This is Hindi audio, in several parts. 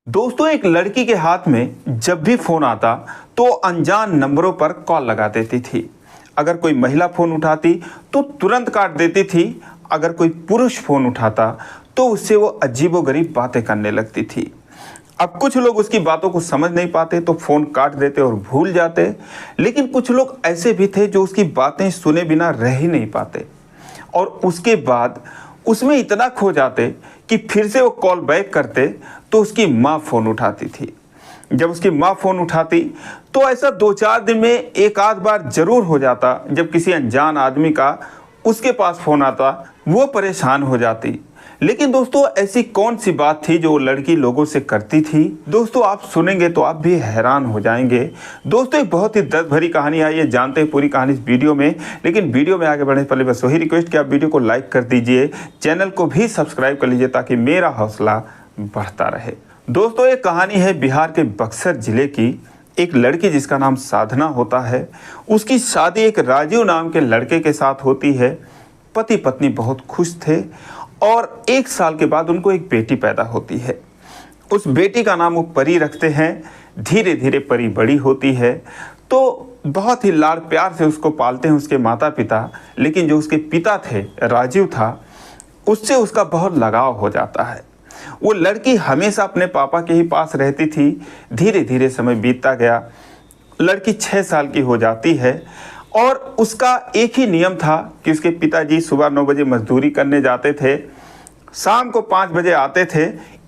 दोस्तों, एक लड़की के हाथ में जब भी फोन आता तो अनजान नंबरों पर कॉल लगा देती थी। अगर कोई महिला फोन उठाती तो तुरंत काट देती थी। अगर कोई पुरुष फोन उठाता तो उससे वो अजीबोगरीब बातें करने लगती थी। अब कुछ लोग उसकी बातों को समझ नहीं पाते तो फोन काट देते और भूल जाते, लेकिन कुछ लोग ऐसे भी थे जो उसकी बातें सुने बिना रह ही नहीं पाते और उसके बाद उसमें इतना खो जाते कि फिर से वो कॉल बैक करते तो उसकी माँ फ़ोन उठाती थी। जब उसकी माँ फ़ोन उठाती तो ऐसा 2-4 दिन में एक आध बार ज़रूर हो जाता जब किसी अनजान आदमी का उसके पास फ़ोन आता, वो परेशान हो जाती। लेकिन दोस्तों, ऐसी कौन सी बात थी जो वो लड़की लोगों से करती थी? दोस्तों, आप सुनेंगे तो आप भी हैरान हो जाएंगे। दोस्तों, एक बहुत ही दर्द भरी कहानी आई है, जानते हैं पूरी कहानी इस वीडियो में। लेकिन वीडियो में आगे बढ़ने से पहले बस वही रिक्वेस्ट कि आप वीडियो को लाइक कर दीजिए, चैनल को भी सब्सक्राइब कर लीजिए ताकि मेरा हौसला बढ़ता रहे। दोस्तों, एक कहानी है बिहार के बक्सर जिले की। एक लड़की जिसका नाम साधना होता है, उसकी शादी एक राजीव नाम के लड़के के साथ होती है। पति पत्नी बहुत खुश थे और 1 साल के बाद उनको एक बेटी पैदा होती है। उस बेटी का नाम वो परी रखते हैं। धीरे धीरे परी बड़ी होती है तो बहुत ही लाड़ प्यार से उसको पालते हैं उसके माता पिता। लेकिन जो उसके पिता थे, राजीव था, उससे उसका बहुत लगाव हो जाता है। वो लड़की हमेशा अपने पापा के ही पास रहती थी। धीरे धीरे समय बीतता गया, लड़की 6 साल की हो जाती है और उसका एक ही नियम था कि उसके पिताजी सुबह 9 बजे मजदूरी करने जाते थे, शाम को 5 बजे आते थे।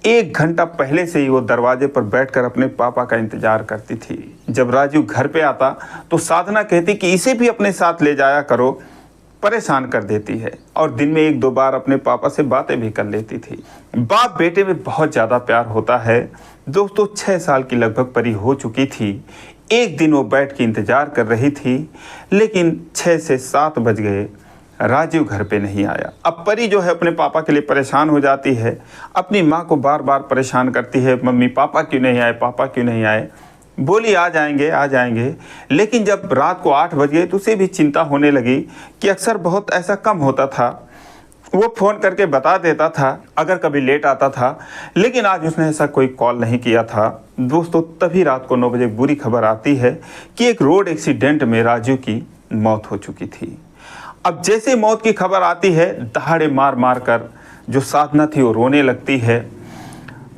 1 घंटा पहले से ही वो दरवाजे पर बैठकर अपने पापा का इंतजार करती थी। जब राजू घर पे आता तो साधना कहती कि इसे भी अपने साथ ले जाया करो, परेशान कर देती है। और दिन में 1-2 बार अपने पापा से बातें भी कर लेती थी। बाप बेटे में बहुत ज़्यादा प्यार होता है। दोस्तों, 6 साल की लगभग परी हो चुकी थी। एक दिन वो बैठ के इंतजार कर रही थी, लेकिन 6 से 7 बज गए, राजीव घर पे नहीं आया। अब परी जो है अपने पापा के लिए परेशान हो जाती है, अपनी माँ को बार बार परेशान करती है, मम्मी पापा क्यों नहीं आए, पापा क्यों नहीं आए। बोली आ जाएंगे आ जाएंगे। लेकिन जब रात को 8 बज गए तो उसे भी चिंता होने लगी कि अक्सर बहुत ऐसा कम होता था। वो फ़ोन करके बता देता था अगर कभी लेट आता था, लेकिन आज उसने ऐसा कोई कॉल नहीं किया था। दोस्तों, तभी रात को 9 बजे बुरी खबर आती है कि एक रोड एक्सीडेंट में राजू की मौत हो चुकी थी। अब जैसे मौत की खबर आती है, दहाड़े मार मार कर जो साधना थी वो रोने लगती है।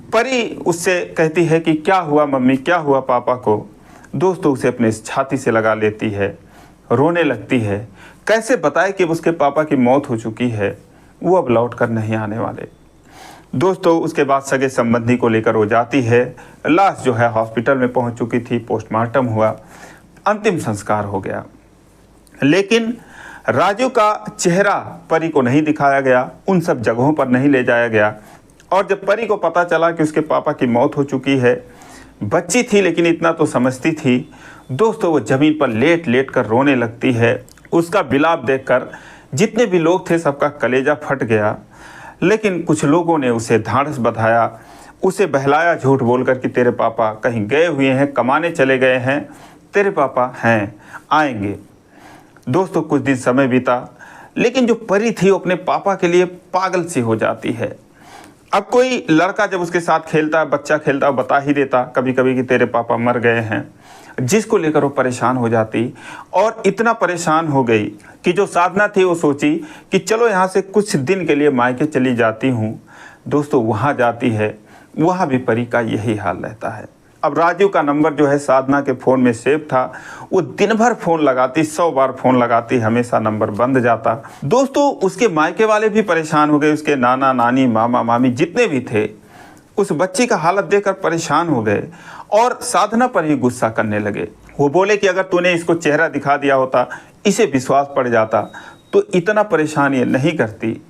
परी उससे कहती है कि क्या हुआ मम्मी, क्या हुआ पापा को। दोस्तों, उसे अपने छाती से लगा लेती है, रोने लगती है। कैसे बताए कि उसके पापा की मौत हो चुकी है, वो अब लौट कर नहीं आने वाले। दोस्तों, उसके बाद सगे संबंधी को लेकर वो जाती है। लाश जो है हॉस्पिटल में पहुंच चुकी थी, पोस्टमार्टम हुआ, अंतिम संस्कार हो गया। लेकिन राजू का चेहरा परी को नहीं दिखाया गया, उन सब जगहों पर नहीं ले जाया गया। और जब परी को पता चला कि उसके पापा की मौत हो चुकी है, बच्ची थी लेकिन इतना तो समझती थी। दोस्तों, वो ज़मीन पर लेट लेट कर रोने लगती है। उसका विलाप देखकर जितने भी लोग थे सबका कलेजा फट गया। लेकिन कुछ लोगों ने उसे ढांढस बंधाया, उसे बहलाया झूठ बोलकर कि तेरे पापा कहीं गए हुए हैं, कमाने चले गए हैं, तेरे पापा हैं, आएंगे। दोस्तों, कुछ दिन समय बीता, लेकिन जो परी थी वो अपने पापा के लिए पागल सी हो जाती है। अब कोई लड़का जब उसके साथ खेलता, बच्चा खेलता, बता ही देता कभी कभी कि तेरे पापा मर गए हैं, जिसको लेकर वो परेशान हो जाती। और इतना परेशान हो गई कि जो साधना थी वो सोची कि चलो यहाँ से कुछ दिन के लिए मायके चली जाती हूँ। दोस्तों, वहाँ जाती है, वहाँ भी परी का यही हाल रहता है। अब राजू का नंबर जो है साधना के फ़ोन में सेव था। वो दिन भर फ़ोन लगाती, 100 बार फ़ोन लगाती, हमेशा नंबर बंद जाता। दोस्तों, उसके मायके वाले भी परेशान हो गए, उसके नाना नानी मामा मामी जितने भी थे उस बच्ची का हालत देखकर परेशान हो गए और साधना पर ही गुस्सा करने लगे। वो बोले कि अगर तूने इसको चेहरा दिखा दिया होता, इसे विश्वास पड़ जाता तो इतना परेशान ये नहीं करती।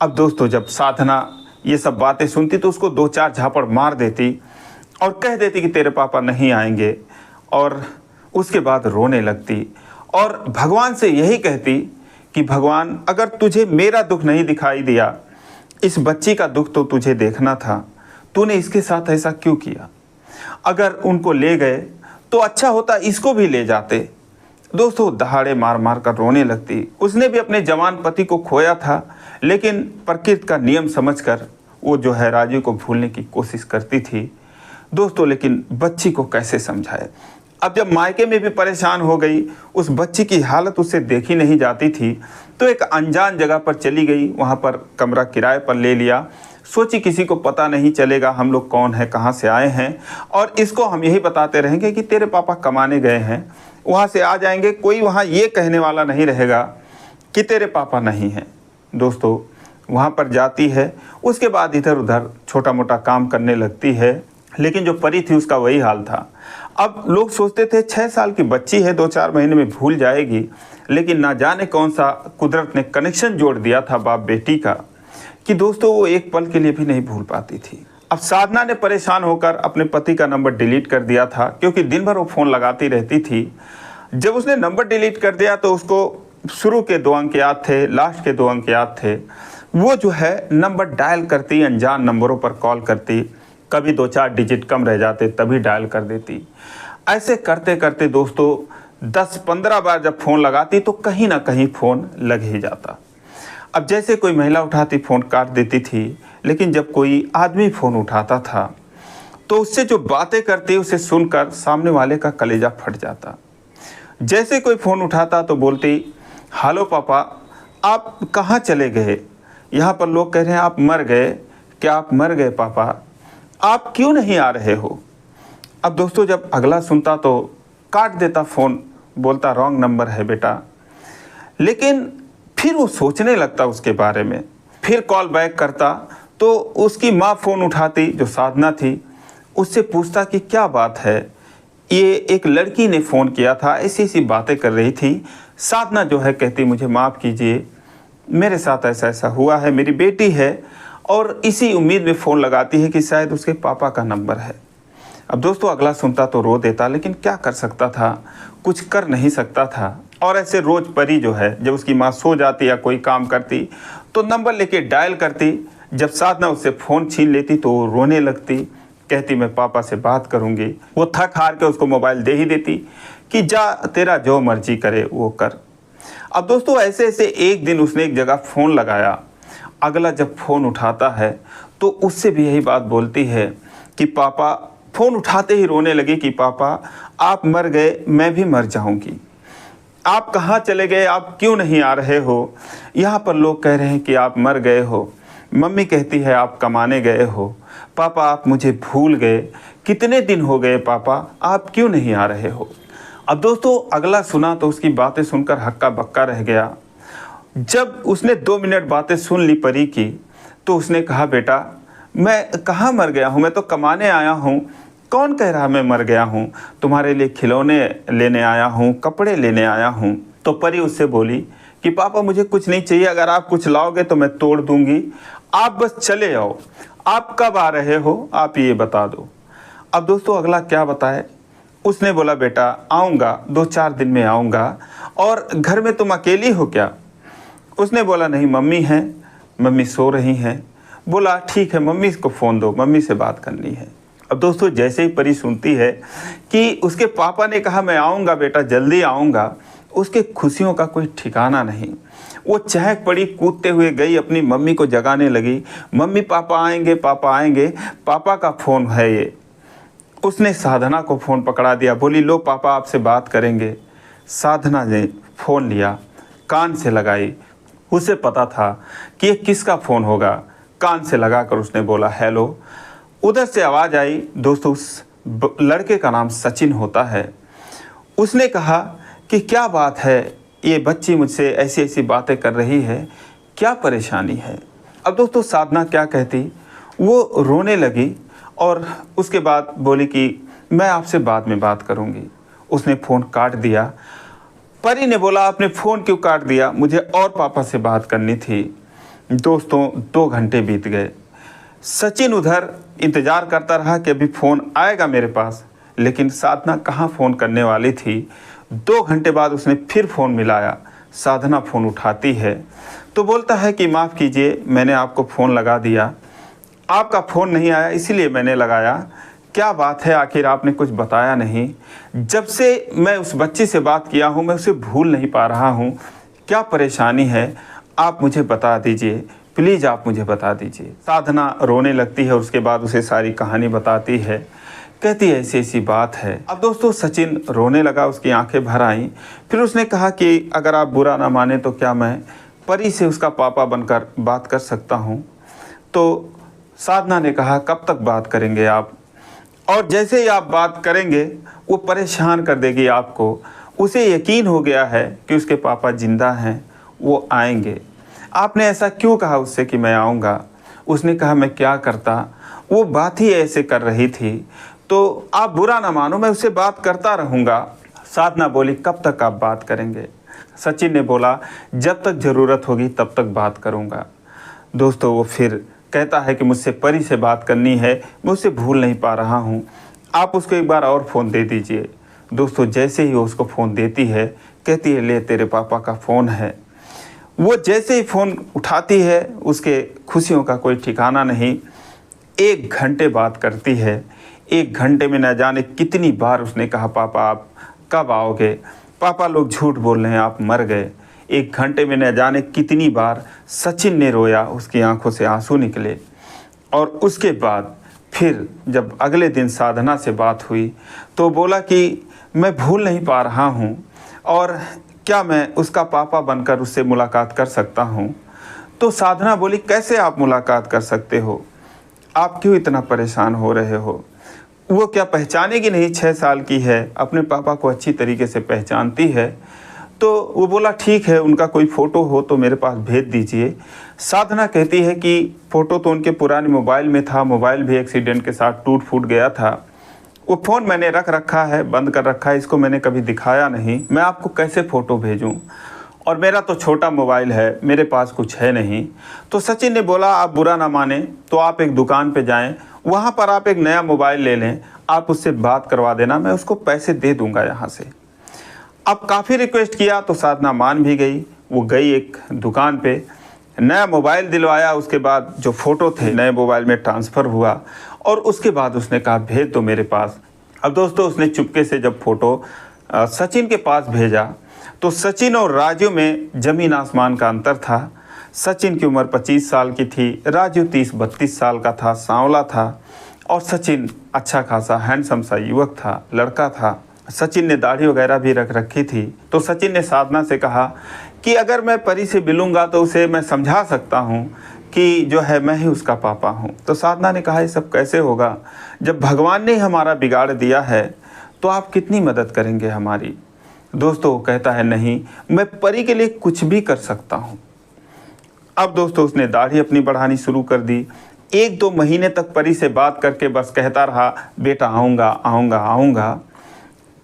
अब दोस्तों, जब साधना ये सब बातें सुनती तो उसको 2-4 झापड़ मार देती और कह देती कि तेरे पापा नहीं आएंगे। और उसके बाद रोने लगती और भगवान से यही कहती कि भगवान, अगर तुझे मेरा दुख नहीं दिखाई दिया, इस बच्ची का दुख तो तुझे देखना था, तूने इसके साथ ऐसा क्यों किया। अगर उनको ले गए तो अच्छा होता, इसको भी ले जाते। दोस्तों, दहाड़े मार मार कर रोने लगती। उसने भी अपने जवान पति को खोया था, लेकिन प्रकृति का नियम समझकर वो जो है राजू को भूलने की कोशिश करती थी। दोस्तों लेकिन बच्ची को कैसे समझाए। अब जब मायके में भी परेशान हो गई, उस बच्ची की हालत उससे देखी नहीं जाती थी, तो एक अनजान जगह पर चली गई, वहाँ पर कमरा किराए पर ले लिया। सोची किसी को पता नहीं चलेगा हम लोग कौन है, कहाँ से आए हैं, और इसको हम यही बताते रहेंगे कि तेरे पापा कमाने गए हैं, वहाँ से आ जाएंगे, कोई वहाँ ये कहने वाला नहीं रहेगा कि तेरे पापा नहीं हैं। दोस्तों वहाँ पर जाती है, उसके बाद इधर उधर छोटा मोटा काम करने लगती है, लेकिन जो परी थी उसका वही हाल था। अब लोग सोचते थे 6 साल की बच्ची है, 2-4 महीने में भूल जाएगी, लेकिन ना जाने कौन सा कुदरत ने कनेक्शन जोड़ दिया था बाप बेटी का कि दोस्तों वो एक पल के लिए भी नहीं भूल पाती थी। अब साधना ने परेशान होकर अपने पति का नंबर डिलीट कर दिया था, क्योंकि दिन भर वो फ़ोन लगाती रहती थी। जब उसने नंबर डिलीट कर दिया तो उसको शुरू के 2 अंक याद थे, लास्ट के 2 अंक याद थे। वो जो है नंबर डायल करती, अनजान नंबरों पर कॉल करती, कभी 2-4 डिजिट कम रह जाते तभी डायल कर देती। ऐसे करते करते दोस्तों 10-15 बार जब फ़ोन लगाती तो कहीं ना कहीं फ़ोन लग ही जाता। अब जैसे कोई महिला उठाती फ़ोन काट देती थी, लेकिन जब कोई आदमी फ़ोन उठाता था तो उससे जो बातें करती उसे सुनकर सामने वाले का कलेजा फट जाता। जैसे कोई फ़ोन उठाता तो बोलती, हेलो पापा, आप कहाँ चले गए? यहाँ पर लोग कह रहे हैं आप मर गए। क्या आप मर गए पापा? आप क्यों नहीं आ रहे हो? अब दोस्तों जब अगला सुनता तो काट देता फ़ोन, बोलता रॉन्ग नंबर है बेटा। लेकिन फिर वो सोचने लगता उसके बारे में, फिर कॉल बैक करता तो उसकी माँ फ़ोन उठाती जो साधना थी, उससे पूछता कि क्या बात है, ये एक लड़की ने फ़ोन किया था, ऐसी ऐसी बातें कर रही थी। साधना जो है कहती मुझे माफ़ कीजिए, मेरे साथ ऐसा ऐसा हुआ है, मेरी बेटी है, और इसी उम्मीद में फ़ोन लगाती है कि शायद उसके पापा का नंबर है। अब दोस्तों अगला सुनता तो रो देता, लेकिन क्या कर सकता था, कुछ कर नहीं सकता था। और ऐसे रोज़ परी जो है जब उसकी माँ सो जाती या कोई काम करती तो नंबर लेके डायल करती। जब साधना उससे फ़ोन छीन लेती तो वो रोने लगती, कहती मैं पापा से बात करूँगी। वो थक हार के उसको मोबाइल दे ही देती कि जा तेरा जो मर्जी करे वो कर। अब दोस्तों ऐसे ऐसे एक दिन उसने एक जगह फ़ोन लगाया। अगला जब फ़ोन उठाता है तो उससे भी यही बात बोलती है कि पापा, फ़ोन उठाते ही रोने लगी कि पापा आप मर गए, मैं भी मर जाऊंगी। आप कहाँ चले गए, आप क्यों नहीं आ रहे हो? यहाँ पर लोग कह रहे हैं कि आप मर गए हो। मम्मी कहती है आप कमाने गए हो। पापा आप मुझे भूल गए, कितने दिन हो गए पापा, आप क्यों नहीं आ रहे हो? अब दोस्तों अगला सुना तो उसकी बातें सुनकर हक्का बक्का रह गया। जब उसने 2 मिनट बातें सुन ली परी की तो उसने कहा बेटा मैं कहाँ मर गया हूँ, मैं तो कमाने आया हूँ। कौन कह रहा मैं मर गया हूँ? तुम्हारे लिए खिलौने लेने आया हूँ, कपड़े लेने आया हूँ। तो परी उससे बोली कि पापा मुझे कुछ नहीं चाहिए, अगर आप कुछ लाओगे तो मैं तोड़ दूंगी, आप बस चले आओ। आप कब आ रहे हो आप ये बता दो। अब दोस्तों अगला क्या बताए, उसने बोला बेटा आऊँगा, 2-4 दिन में आऊँगा। और घर में तुम अकेली हो क्या? उसने बोला नहीं मम्मी हैं, मम्मी सो रही हैं। बोला ठीक है मम्मी को फ़ोन दो, मम्मी से बात करनी है। अब दोस्तों जैसे ही परी सुनती है कि उसके पापा ने कहा मैं आऊँगा बेटा, जल्दी आऊँगा, उसके खुशियों का कोई ठिकाना नहीं। वो चहक पड़ी, कूदते हुए गई, अपनी मम्मी को जगाने लगी। मम्मी पापा आएंगे, पापा आएंगे, पापा का फ़ोन है ये। उसने साधना को फ़ोन पकड़ा दिया, बोली लो पापा आपसे बात करेंगे। साधना ने फ़ोन लिया, कान से लगाई। उसे पता था कि ये किसका फ़ोन होगा। कान से लगाकर उसने बोला हेलो। उधर से आवाज़ आई, दोस्तों उस लड़के का नाम सचिन होता है। उसने कहा कि क्या बात है, ये बच्ची मुझसे ऐसी ऐसी बातें कर रही है, क्या परेशानी है? अब दोस्तों साधना क्या कहती, वो रोने लगी और उसके बाद बोली कि मैं आपसे बाद में बात करूँगी। उसने फ़ोन काट दिया। परी ने बोला आपने फ़ोन क्यों काट दिया, मुझे और पापा से बात करनी थी। दोस्तों 2 घंटे बीत गए। सचिन उधर इंतज़ार करता रहा कि अभी फ़ोन आएगा मेरे पास, लेकिन साधना कहाँ फ़ोन करने वाली थी। 2 घंटे बाद उसने फिर फ़ोन मिलाया। साधना फ़ोन उठाती है तो बोलता है कि माफ़ कीजिए मैंने आपको फ़ोन लगा दिया, आपका फ़ोन नहीं आया इसीलिए मैंने लगाया। क्या बात है, आखिर आपने कुछ बताया नहीं। जब से मैं उस बच्ची से बात किया हूँ मैं उसे भूल नहीं पा रहा हूँ, क्या परेशानी है आप मुझे बता दीजिए, प्लीज़ आप मुझे बता दीजिए। साधना रोने लगती है, उसके बाद उसे सारी कहानी बताती है कहती है ऐसी ऐसी बात है। अब दोस्तों सचिन रोने लगा, उसकी आंखें भर आईं। फिर उसने कहा कि अगर आप बुरा ना माने तो क्या मैं परी से उसका पापा बनकर बात कर सकता हूँ। तो साधना ने कहा कब तक बात करेंगे आप, और जैसे ही आप बात करेंगे वो परेशान कर देगी आपको। उसे यकीन हो गया है कि उसके पापा जिंदा हैं, वो आएंगे। आपने ऐसा क्यों कहा उससे कि मैं आऊँगा। उसने कहा मैं क्या करता, वो बात ही ऐसे कर रही थी, तो आप बुरा ना मानो, मैं उससे बात करता रहूँगा। साधना बोली कब तक आप बात करेंगे। सचिन ने बोला जब तक ज़रूरत होगी तब तक बात करूँगा। दोस्तों वो फिर कहता है कि मुझसे परी से बात करनी है, मैं उसे भूल नहीं पा रहा हूँ, आप उसको एक बार और फ़ोन दे दीजिए। दोस्तों जैसे ही वो उसको फ़ोन देती है, कहती है ले तेरे पापा का फ़ोन है। वो जैसे ही फ़ोन उठाती है, उसके खुशियों का कोई ठिकाना नहीं। 1 घंटे बात करती है। 1 घंटे में न जाने कितनी बार उसने कहा पापा आप कब आओगे, पापा लोग झूठ बोल रहे हैं, आप मर गए। 1 घंटे में न जाने कितनी बार सचिन ने रोया, उसकी आंखों से आंसू निकले। और उसके बाद फिर जब अगले दिन साधना से बात हुई तो बोला कि मैं भूल नहीं पा रहा हूँ, और क्या मैं उसका पापा बनकर उससे मुलाकात कर सकता हूँ। तो साधना बोली कैसे आप मुलाकात कर सकते हो, आप क्यों इतना परेशान हो रहे हो। वो क्या पहचानेगी नहीं, 6 साल की है, अपने पापा को अच्छी तरीके से पहचानती है। तो वो बोला ठीक है, उनका कोई फ़ोटो हो तो मेरे पास भेज दीजिए। साधना कहती है कि फ़ोटो तो उनके पुराने मोबाइल में था, मोबाइल भी एक्सीडेंट के साथ टूट फूट गया था। वो फ़ोन मैंने रख रखा है, बंद कर रखा है, इसको मैंने कभी दिखाया नहीं, मैं आपको कैसे फ़ोटो भेजूं, और मेरा तो छोटा मोबाइल है, मेरे पास कुछ है नहीं। तो सचिन ने बोला आप बुरा ना माने तो आप एक दुकान पे जाएं, वहाँ पर आप एक नया मोबाइल ले लें, आप उससे बात करवा देना, मैं उसको पैसे दे दूँगा यहाँ से। अब काफ़ी रिक्वेस्ट किया तो साधना मान भी गई। वो गई एक दुकान पे, नया मोबाइल दिलवाया, उसके बाद जो फ़ोटो थे नए मोबाइल में ट्रांसफ़र हुआ, और उसके बाद उसने कहा भेज दो मेरे पास। अब दोस्तों उसने चुपके से जब फ़ोटो सचिन के पास भेजा तो सचिन और राजू में ज़मीन आसमान का अंतर था। सचिन की उम्र 25 साल की थी, राजू 30-32 साल का था, सांवला था, और सचिन अच्छा खासा हैंडसम सा युवक था, लड़का था। सचिन ने दाढ़ी वगैरह भी रख रखी थी। तो सचिन ने साधना से कहा कि अगर मैं परी से मिलूँगा तो उसे मैं समझा सकता हूँ कि जो है मैं ही उसका पापा हूँ। तो साधना ने कहा ये सब कैसे होगा, जब भगवान ने हमारा बिगाड़ दिया है तो आप कितनी मदद करेंगे हमारी। दोस्तों वो कहता है नहीं, मैं परी के लिए कुछ भी कर सकता हूँ। अब दोस्तों उसने दाढ़ी अपनी बढ़ानी शुरू कर दी। 1-2 महीने तक परी से बात करके बस कहता रहा बेटा आऊँगा आऊँगा आऊँगा।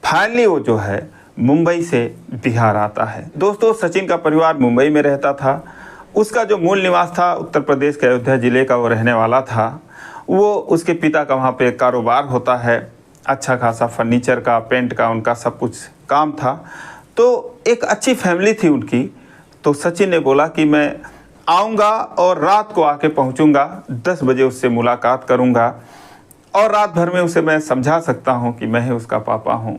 फाइनली वो जो है मुंबई से बिहार आता है। दोस्तों सचिन का परिवार मुंबई में रहता था। उसका जो मूल निवास था उत्तर प्रदेश के अयोध्या ज़िले का वो रहने वाला था। वो उसके पिता का वहाँ पे कारोबार होता है, अच्छा खासा फर्नीचर का, पेंट का, उनका सब कुछ काम था। तो एक अच्छी फैमिली थी उनकी। तो सचिन ने बोला कि मैं आऊँगा और रात को आके पहुँचूँगा, 10 बजे उससे मुलाकात करूँगा और रात भर में उसे मैं समझा सकता हूँ कि मैं ही उसका पापा हूँ।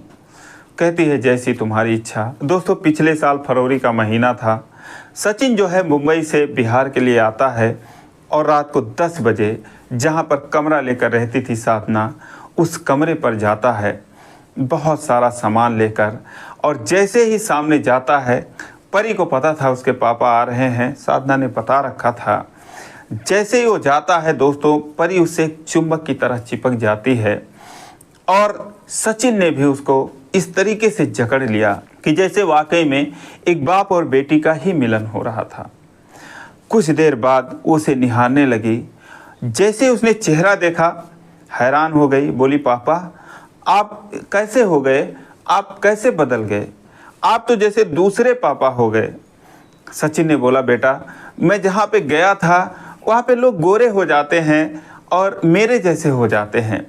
कहती है जैसी तुम्हारी इच्छा। दोस्तों पिछले साल फरवरी का महीना था। सचिन जो है मुंबई से बिहार के लिए आता है और रात को 10 बजे जहाँ पर कमरा लेकर रहती थी साधना, उस कमरे पर जाता है बहुत सारा सामान लेकर। और जैसे ही सामने जाता है, परी को पता था उसके पापा आ रहे हैं, साधना ने बता रखा था। जैसे ही वो जाता है दोस्तों, परी उससे एक चुंबक की तरह चिपक जाती है और सचिन ने भी उसको इस तरीके से जकड़ लिया कि जैसे वाकई में एक बाप और बेटी का ही मिलन हो रहा था। कुछ देर बाद उसे निहारने लगी। जैसे उसने चेहरा देखा, हैरान हो गई, बोली पापा आप कैसे हो गए, आप कैसे बदल गए, आप तो जैसे दूसरे पापा हो गए। सचिन ने बोला बेटा मैं जहाँ पे गया था वहाँ पे लोग गोरे हो जाते हैं और मेरे जैसे हो जाते हैं,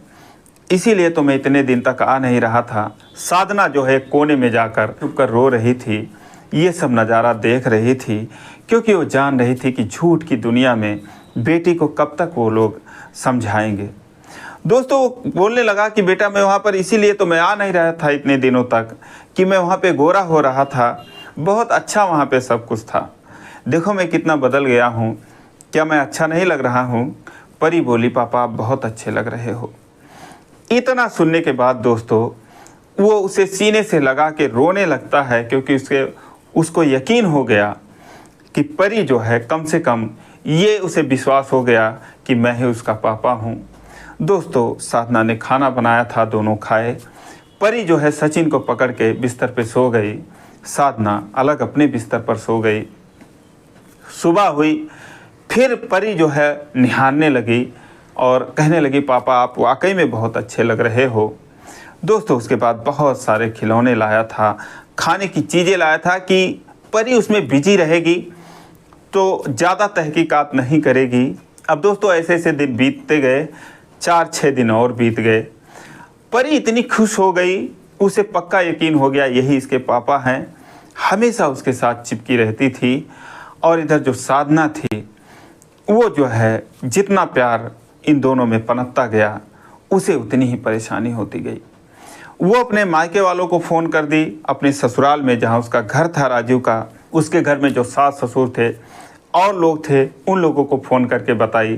इसीलिए तो मैं इतने दिन तक आ नहीं रहा था। साधना जो है कोने में जाकर चुप कर रो रही थी, ये सब नज़ारा देख रही थी, क्योंकि वो जान रही थी कि झूठ की दुनिया में बेटी को कब तक वो लोग समझाएंगे। दोस्तों बोलने लगा कि बेटा मैं वहाँ पर इसीलिए तो मैं आ नहीं रहा था इतने दिनों तक कि मैं वहाँ पे गोरा हो रहा था, बहुत अच्छा वहाँ पे सब कुछ था, देखो मैं कितना बदल गया हूँ, क्या मैं अच्छा नहीं लग रहा हूँ। परी बोली पापा आप बहुत अच्छे लग रहे हो। इतना सुनने के बाद दोस्तों वो उसे सीने से लगा के रोने लगता है, क्योंकि उसको यकीन हो गया कि परी जो है, कम से कम ये उसे विश्वास हो गया कि मैं ही उसका पापा हूँ। दोस्तों साधना ने खाना बनाया था, दोनों खाए। परी जो है सचिन को पकड़ के बिस्तर पे सो गई, साधना अलग अपने बिस्तर पर सो गई। सुबह हुई, फिर परी जो है निहारने लगी और कहने लगी, पापा आप वाकई में बहुत अच्छे लग रहे हो। दोस्तों उसके बाद बहुत सारे खिलौने लाया था, खाने की चीज़ें लाया था कि परी उसमें बिजी रहेगी तो ज़्यादा तहकीकात नहीं करेगी। अब दोस्तों ऐसे ऐसे दिन बीतते गए, 4-6 दिन और बीत गए। परी इतनी खुश हो गई, उसे पक्का यकीन हो गया यही इसके पापा हैं। हमेशा उसके साथ चिपकी रहती थी। और इधर जो साधना थी, वो जो है जितना प्यार इन दोनों में पनपता गया, उसे उतनी ही परेशानी होती गई। वो अपने मायके वालों को फ़ोन कर दी, अपने ससुराल में जहाँ उसका घर था राजू का, उसके घर में जो सास ससुर थे और लोग थे, उन लोगों को फ़ोन करके बताई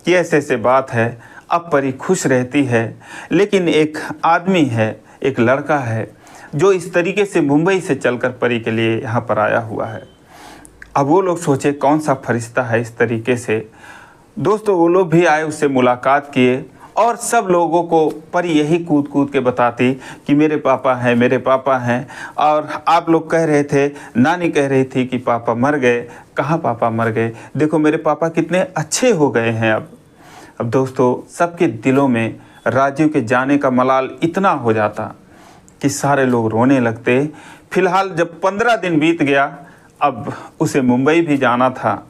कि ऐसे ऐसे बात है। अब परी खुश रहती है, लेकिन एक आदमी है, एक लड़का है जो इस तरीके से मुंबई से चलकर परी के लिए यहाँ पर आया हुआ है। अब वो लोग सोचे कौन सा फरिश्ता है इस तरीके से। दोस्तों वो लोग भी आए, उससे मुलाकात किए और सब लोगों को परी यही कूद कूद के बताती कि मेरे पापा हैं, मेरे पापा हैं। और आप लोग कह रहे थे, नानी कह रही थी कि पापा मर गए। कहाँ पापा मर गए, देखो मेरे पापा कितने अच्छे हो गए हैं अब दोस्तों सबके दिलों में राजू के जाने का मलाल इतना हो जाता कि सारे लोग रोने लगते। फिलहाल जब 15 दिन बीत गया, अब उसे मुंबई भी जाना था।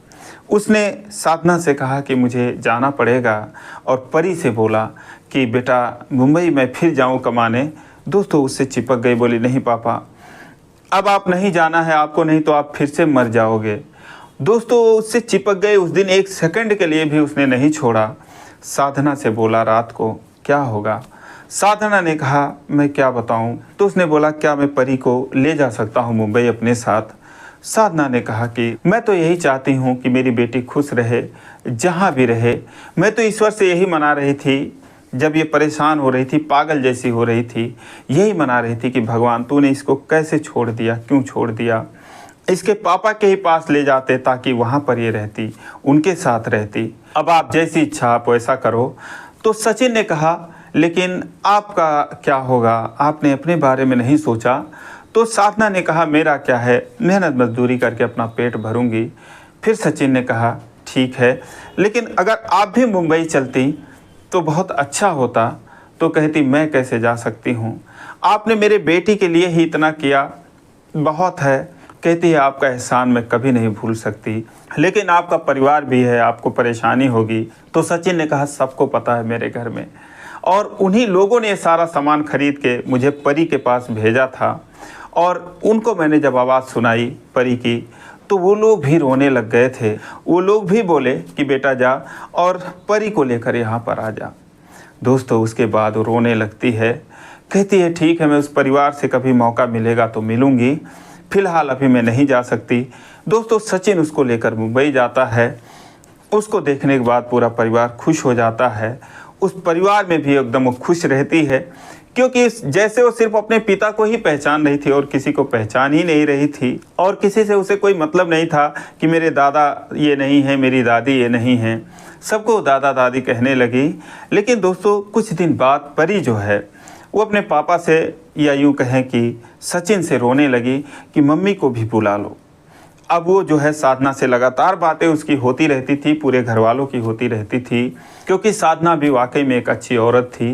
उसने साधना से कहा कि मुझे जाना पड़ेगा और परी से बोला कि बेटा मुंबई मैं फिर जाऊं कमाने। दोस्तों उससे चिपक गई, बोली नहीं पापा अब आप नहीं जाना है आपको, नहीं तो आप फिर से मर जाओगे। दोस्तों उससे चिपक गए, उस दिन 1 सेकंड के लिए भी उसने नहीं छोड़ा। साधना से बोला रात को क्या होगा। साधना ने कहा मैं क्या बताऊं। तो उसने बोला क्या मैं परी को ले जा सकता हूं मुंबई अपने साथ। साधना ने कहा कि मैं तो यही चाहती हूँ कि मेरी बेटी खुश रहे, जहाँ भी रहे। मैं तो ईश्वर से यही मना रही थी, जब ये परेशान हो रही थी, पागल जैसी हो रही थी, यही मना रही थी कि भगवान तूने इसको कैसे छोड़ दिया, क्यों छोड़ दिया। इसके पापा के ही पास ले जाते ताकि वहाँ पर ये रहती, उनके साथ रहती। अब आप जैसी इच्छा आप वैसा करो। तो सचिन ने कहा लेकिन आपका क्या होगा, आपने अपने बारे में नहीं सोचा। तो साधना ने कहा मेरा क्या है, मेहनत मजदूरी करके अपना पेट भरूंगी। फिर सचिन ने कहा ठीक है, लेकिन अगर आप भी मुंबई चलती तो बहुत अच्छा होता। तो कहती मैं कैसे जा सकती हूँ, आपने मेरे बेटी के लिए ही इतना किया, बहुत है। कहती है आपका एहसान मैं कभी नहीं भूल सकती, लेकिन आपका परिवार भी है, आपको परेशानी होगी। तो सचिन ने कहा सबको पता है मेरे घर में, और उन्हीं लोगों ने सारा सामान खरीद के मुझे परी के पास भेजा था। और उनको मैंने जब आवाज़ सुनाई परी की, तो वो लोग भी रोने लग गए थे। वो लोग भी बोले कि बेटा जा और परी को लेकर यहाँ पर आ जा। दोस्तों उसके बाद वो रोने लगती है, कहती है ठीक है मैं उस परिवार से कभी मौका मिलेगा तो मिलूँगी, फ़िलहाल अभी मैं नहीं जा सकती। दोस्तों सचिन उसको लेकर मुंबई जाता है। उसको देखने के बाद पूरा परिवार खुश हो जाता है। उस परिवार में भी एकदम वो खुश रहती है, क्योंकि जैसे वो सिर्फ अपने पिता को ही पहचान रही थी और किसी को पहचान ही नहीं रही थी, और किसी से उसे कोई मतलब नहीं था कि मेरे दादा ये नहीं है, मेरी दादी ये नहीं है। सबको दादा दादी कहने लगी। लेकिन दोस्तों कुछ दिन बाद परी जो है वो अपने पापा से, या यूँ कहें कि सचिन से रोने लगी कि मम्मी को भी बुला लो। अब वो जो है साधना से लगातार बातें उसकी होती रहती थी, पूरे घर वालों की होती रहती थी, क्योंकि साधना भी वाकई में एक अच्छी औरत थी।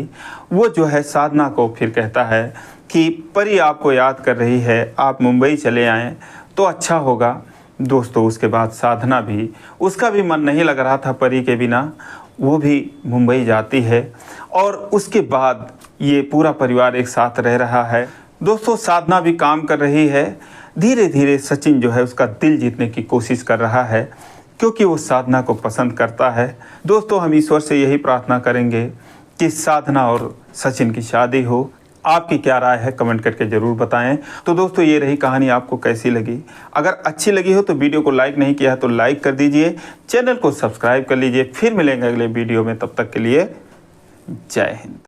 वो जो है साधना को फिर कहता है कि परी आपको याद कर रही है, आप मुंबई चले आएँ तो अच्छा होगा। दोस्तों उसके बाद साधना भी, उसका भी मन नहीं लग रहा था परी के बिना, वो भी मुंबई जाती है। और उसके बाद ये पूरा परिवार एक साथ रह रहा है। दोस्तों साधना भी काम कर रही है। धीरे धीरे सचिन जो है उसका दिल जीतने की कोशिश कर रहा है, क्योंकि वो साधना को पसंद करता है। दोस्तों हम ईश्वर से यही प्रार्थना करेंगे कि साधना और सचिन की शादी हो। आपकी क्या राय है कमेंट करके ज़रूर बताएं। तो दोस्तों ये रही कहानी, आपको कैसी लगी। अगर अच्छी लगी हो तो वीडियो को लाइक नहीं किया है तो लाइक कर दीजिए, चैनल को सब्सक्राइब कर लीजिए। फिर मिलेंगे अगले वीडियो में, तब तक के लिए जय हिंद।